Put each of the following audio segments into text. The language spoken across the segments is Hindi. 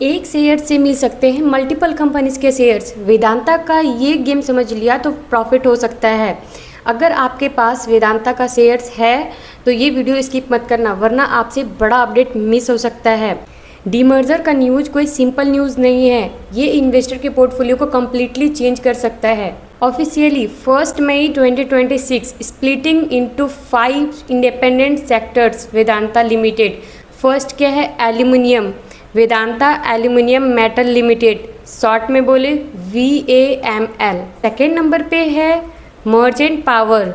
एक शेयर से मिल सकते हैं मल्टीपल कंपनीज के शेयर्स। वेदांता का ये गेम समझ लिया तो प्रॉफिट हो सकता है। अगर आपके पास वेदांता का शेयर्स है तो ये वीडियो स्किप मत करना, वरना आपसे बड़ा अपडेट मिस हो सकता है। डीमर्जर का न्यूज़ कोई सिंपल न्यूज़ नहीं है, ये इन्वेस्टर के पोर्टफोलियो को कम्प्लीटली चेंज कर सकता है। ऑफिशियली 1 मई 2026 splitting into 5 independent sectors Vedanta limited. First क्या है? Aluminium, Vedanta aluminium metal limited, short में बोले VAML। सेकेंड नंबर पे है merchant power,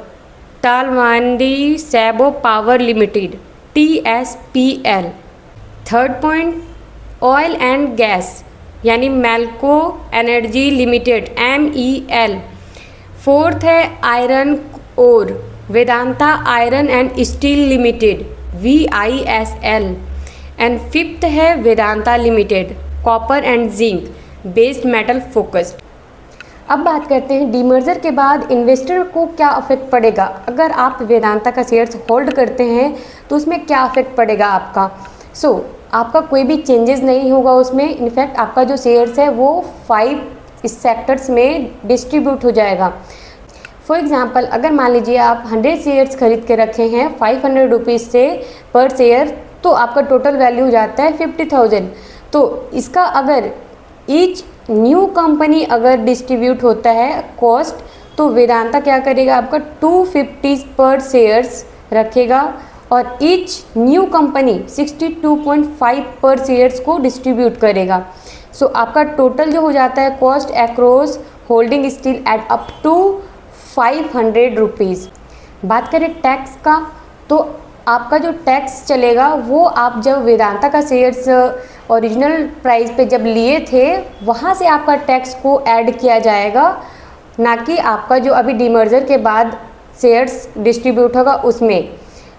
Talwandi Sabo power limited, TSPL। Third point oil and gas यानी Malco energy limited, MEL। Fourth है iron ore, Vedanta iron and steel limited, VISL। And fifth है Vedanta limited, copper and zinc based metal focused. अब बात करते हैं डीमर्जर के बाद इन्वेस्टर को क्या अफेक्ट पड़ेगा। अगर आप वेदांता का शेयर्स होल्ड करते हैं तो उसमें क्या अफेक्ट पड़ेगा आपका। आपका कोई भी चेंजेस नहीं होगा उसमें। इनफैक्ट आपका जो शेयर्स है वो 5 सेक्टर्स में डिस्ट्रीब्यूट हो जाएगा। फॉर एग्जांपल, अगर मान लीजिए आप 100 शेयर्स खरीद के रखे हैं 500 रुपीज़ से पर शेयर, तो आपका टोटल वैल्यू हो जाता है 50,000। तो इसका अगर ईच न्यू कंपनी अगर डिस्ट्रीब्यूट होता है कॉस्ट, तो वेदांता क्या करेगा, आपका 250 पर शेयर्स रखेगा और ईच न्यू कंपनी 62.5 पर शेयर्स को डिस्ट्रीब्यूट करेगा। आपका टोटल जो हो जाता है cost across holding still at up to 500 rupees. बात करें टैक्स का, तो आपका जो टैक्स चलेगा वो आप जब वेदांता का शेयर्स ओरिजिनल प्राइस पे जब लिए थे वहाँ से आपका टैक्स को ऐड किया जाएगा, ना कि आपका जो अभी डीमर्जर के बाद शेयर्स डिस्ट्रीब्यूट होगा उसमें।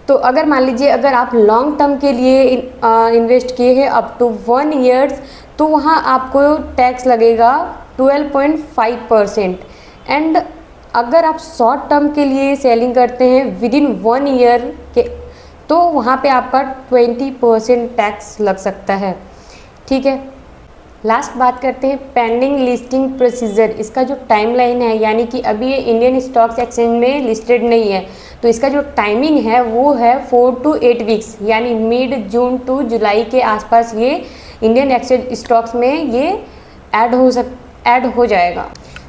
तो अगर मान लीजिए अगर आप लॉन्ग टर्म के लिए इन्वेस्ट किए हैं अप टू 1 ईयर्स, तो वहाँ आपको टैक्स लगेगा 12.5%। एंड अगर आप शॉर्ट टर्म के लिए सेलिंग करते हैं विदिन 1 ईयर के, तो वहाँ पे आपका 20% टैक्स लग सकता है। ठीक है। लास्ट बात करते हैं पेंडिंग लिस्टिंग प्रोसीजर। इसका जो टाइमलाइन है, यानी कि अभी ये इंडियन स्टॉक्स एक्सचेंज में लिस्टेड नहीं है, तो इसका जो टाइमिंग है वो है 4 to 8 वीक्स, यानी मिड जून टू जुलाई के आसपास ये इंडियन एक्सचेंज स्टॉक्स में ये ऐड हो जाएगा।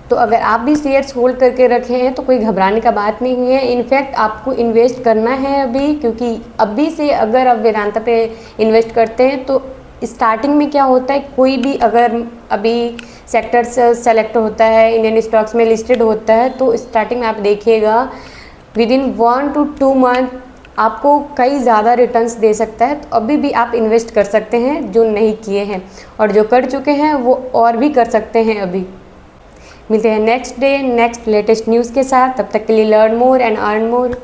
तो अगर आप भी शेयर्स होल्ड करके रखे हैं तो कोई घबराने का बात नहीं है। इनफैक्ट आपको इन्वेस्ट करना है अभी, क्योंकि अभी से अगर आप वेदांता पे इन्वेस्ट करते हैं तो स्टार्टिंग में क्या होता है, कोई भी अगर अभी सेक्टर सेलेक्ट होता है, इंडियन स्टॉक्स में लिस्टेड होता है, तो स्टार्टिंग में आप देखिएगा विदिन 1 to 2 मंथ आपको कई ज़्यादा रिटर्न्स दे सकता है। तो अभी भी आप इन्वेस्ट कर सकते हैं जो नहीं किए हैं, और जो कर चुके हैं वो और भी कर सकते हैं। अभी मिलते हैं next day next latest news के साथ। तब तक के लिए learn more and earn more.